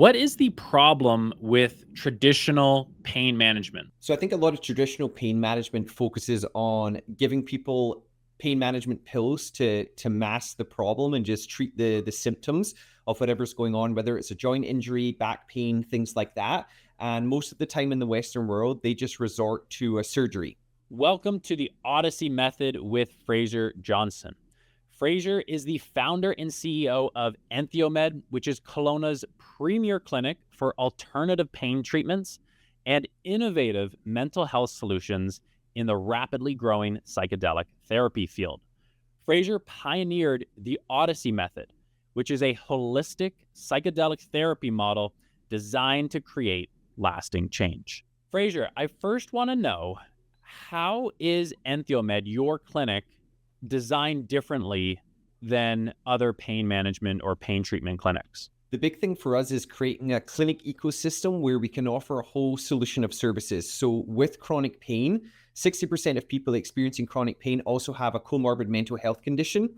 What is the problem with traditional pain management? So I think a lot of traditional pain management focuses on giving people pain management pills to mask the problem and just treat the symptoms of whatever's going on, whether it's a joint injury, back pain, things like that. And most of the time in the Western world, they just resort to a surgery. Welcome to the Odyssey Method with Fraser Johnston. Fraser is the founder and CEO of EntheoMed, which is Kelowna's premier clinic for alternative pain treatments and innovative mental health solutions in the rapidly growing psychedelic therapy field. Fraser pioneered the Odyssey Method, which is a holistic psychedelic therapy model designed to create lasting change. Fraser, I first want to know, how is EntheoMed, your clinic, designed differently than other pain management or pain treatment clinics? The big thing for us is creating a clinic ecosystem where we can offer a whole solution of services. So with chronic pain, 60% of people experiencing chronic pain also have a comorbid mental health condition.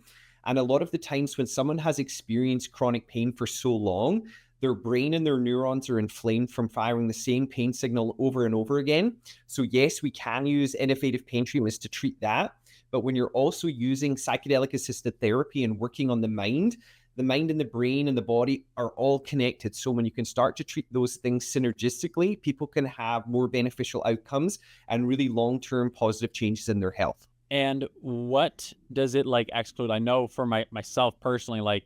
And a lot of the times when someone has experienced chronic pain for so long, their brain and their neurons are inflamed from firing the same pain signal over and over again. So yes, we can use innovative pain treatments to treat that. But when you're also using psychedelic-assisted therapy and working on the mind and the brain and the body are all connected. So when you can start to treat those things synergistically, people can have more beneficial outcomes and really long-term positive changes in their health. And what does it exclude? I know for myself personally,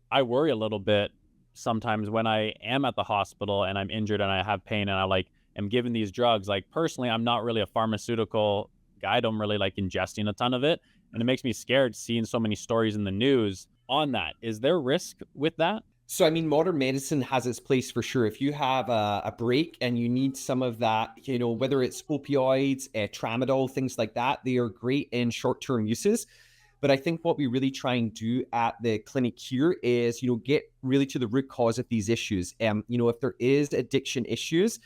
I worry a little bit sometimes when I am at the hospital and I'm injured and I have pain and I am given these drugs. Personally, I'm not really a pharmaceutical guy. I don't really like ingesting a ton of it. And it makes me scared seeing so many stories in the news on that. Is there risk with that? So, I mean, modern medicine has its place for sure. If you have a break and you need some of that, whether it's opioids, tramadol, things like that, they are great in short-term uses. But I think what we really try and do at the clinic here is, get really to the root cause of these issues. If there is addiction issues,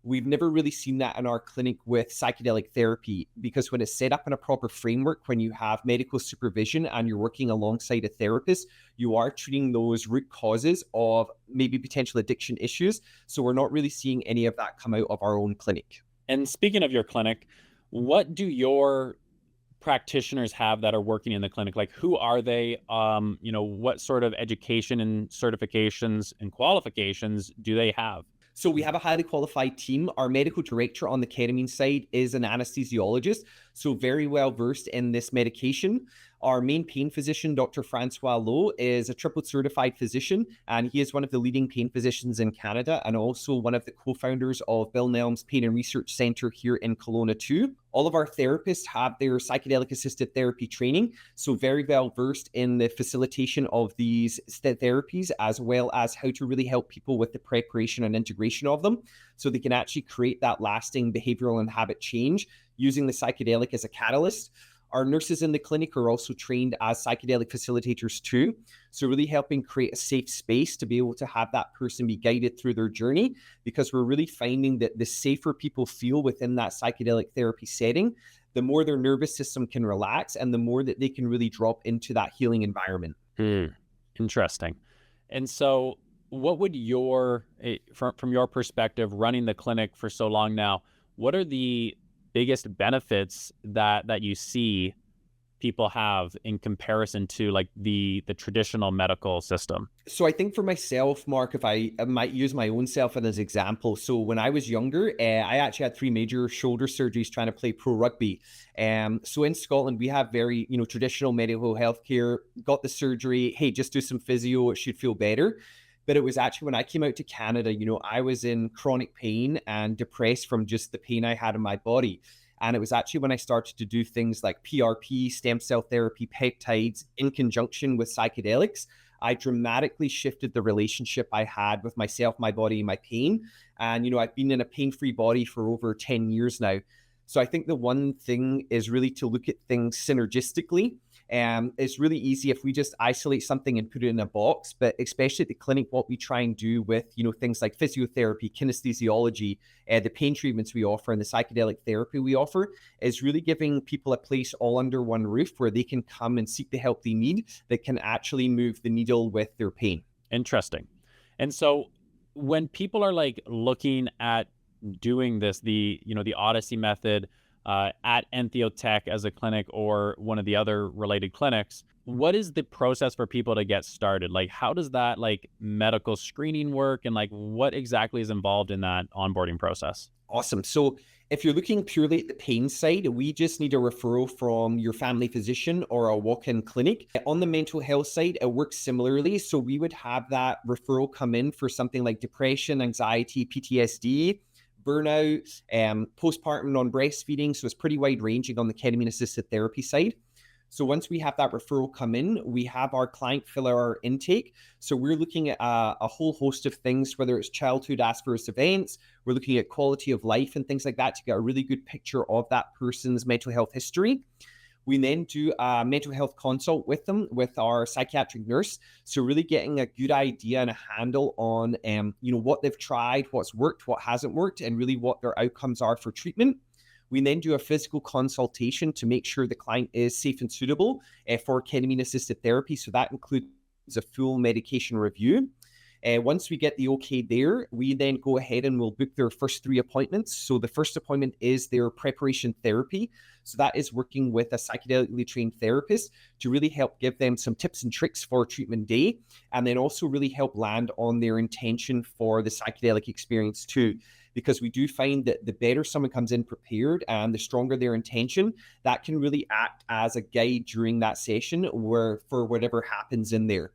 we've never really seen that in our clinic with psychedelic therapy, because when it's set up in a proper framework, when you have medical supervision and you're working alongside a therapist, you are treating those root causes of maybe potential addiction issues. So we're not really seeing any of that come out of our own clinic. And speaking of your clinic, what do your practitioners have that are working in the clinic? Who are they? What sort of education and certifications and qualifications do they have? So we have a highly qualified team. Our medical director on the ketamine side is an anesthesiologist, so very well versed in this medication. Our main pain physician, Dr. Francois Lowe, is a triple certified physician, and he is one of the leading pain physicians in Canada and also one of the co-founders of Bill Nelm's Pain and Research Center here in Kelowna too. All of our therapists have their psychedelic-assisted therapy training, so very well versed in the facilitation of these therapies, as well as how to really help people with the preparation and integration of them, so they can actually create that lasting behavioral and habit change using the psychedelic as a catalyst. Our nurses in the clinic are also trained as psychedelic facilitators too. So really helping create a safe space to be able to have that person be guided through their journey, because we're really finding that the safer people feel within that psychedelic therapy setting, the more their nervous system can relax and the more that they can really drop into that healing environment. Interesting. And so what would from your perspective, running the clinic for so long now, what are the biggest benefits that you see people have in comparison to the traditional medical system? So I think for myself, Mark, if I might use my own self as an example. So when I was younger, I actually had 3 major shoulder surgeries trying to play pro rugby. So in Scotland, we have very, traditional medical healthcare. Got the surgery. Hey, just do some physio. It should feel better. But it was actually when I came out to Canada, I was in chronic pain and depressed from just the pain I had in my body. And it was actually when I started to do things like PRP, stem cell therapy, peptides in conjunction with psychedelics, I dramatically shifted the relationship I had with myself, my body, my pain. And, I've been in a pain-free body for over 10 years now. So I think the one thing is really to look at things synergistically. It's really easy if we just isolate something and put it in a box, but especially at the clinic, what we try and do with, things like physiotherapy, kinesthesiology, the pain treatments we offer and the psychedelic therapy we offer is really giving people a place all under one roof where they can come and seek the help they need that can actually move the needle with their pain. Interesting. And so when people are like looking at doing this, the Odyssey method at EntheoTech as a clinic or one of the other related clinics, what is the process for people to get started? Like, how does that like medical screening work, and like what exactly is involved in that onboarding process? Awesome. So if you're looking purely at the pain side, we just need a referral from your family physician or a walk-in clinic. On the mental health side, it works similarly. So we would have that referral come in for something like depression, anxiety, PTSD, burnout, postpartum on breastfeeding. So it's pretty wide ranging on the ketamine-assisted therapy side. So once we have that referral come in, we have our client fill out our intake. So we're looking at a whole host of things, whether it's childhood adverse events, we're looking at quality of life and things like that to get a really good picture of that person's mental health history. We then do a mental health consult with them with our psychiatric nurse. So really getting a good idea and a handle on, what they've tried, what's worked, what hasn't worked, and really what their outcomes are for treatment. We then do a physical consultation to make sure the client is safe and suitable for ketamine-assisted therapy. So that includes a full medication review. Once we get the okay there, we then go ahead and we'll book their first 3 appointments. So the first appointment is their preparation therapy. So that is working with a psychedelically trained therapist to really help give them some tips and tricks for treatment day, and then also really help land on their intention for the psychedelic experience too. Because we do find that the better someone comes in prepared and the stronger their intention, that can really act as a guide during that session for whatever happens in there.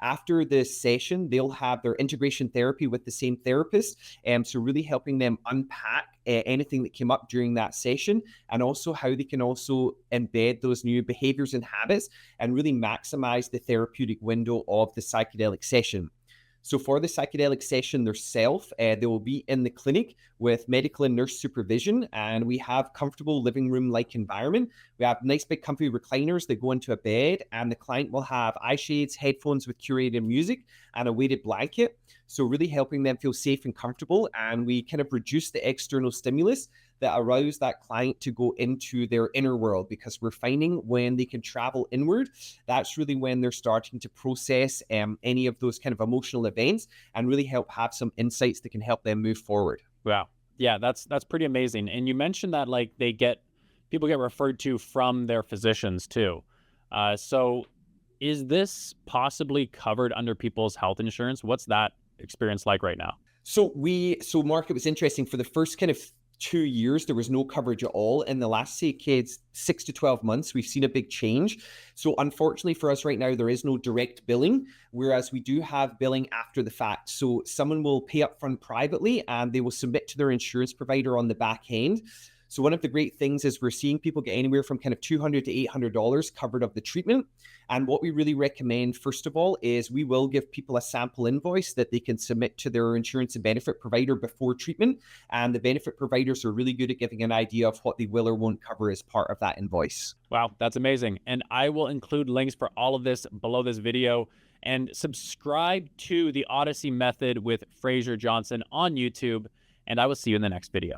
After this session, they'll have their integration therapy with the same therapist. So really helping them unpack anything that came up during that session, and also how they can also embed those new behaviors and habits and really maximize the therapeutic window of the psychedelic session. So for the psychedelic session themselves, they will be in the clinic with medical and nurse supervision, and we have comfortable living room-like environment. We have nice big comfy recliners that go into a bed, and the client will have eye shades, headphones with curated music, and a weighted blanket. So really helping them feel safe and comfortable, and we kind of reduce the external stimulus that arouse that client to go into their inner world, because we're finding when they can travel inward, that's really when they're starting to process any of those kind of emotional events and really help have some insights that can help them move forward. Wow. Yeah, that's pretty amazing. And you mentioned that like people get referred to from their physicians too. So is this possibly covered under people's health insurance? What's that experience like right now? So Mark, it was interesting for the first kind of 2 years, there was no coverage at all. In the last, say, kids, 6 to 12 months, we've seen a big change. So unfortunately for us right now, there is no direct billing, whereas we do have billing after the fact. So someone will pay upfront privately and they will submit to their insurance provider on the back end. So one of the great things is we're seeing people get anywhere from kind of $200 to $800 covered of the treatment. And what we really recommend, first of all, is we will give people a sample invoice that they can submit to their insurance and benefit provider before treatment. And the benefit providers are really good at giving an idea of what they will or won't cover as part of that invoice. Wow, that's amazing. And I will include links for all of this below this video. And subscribe to the Odyssey Method with Fraser Johnston on YouTube. And I will see you in the next video.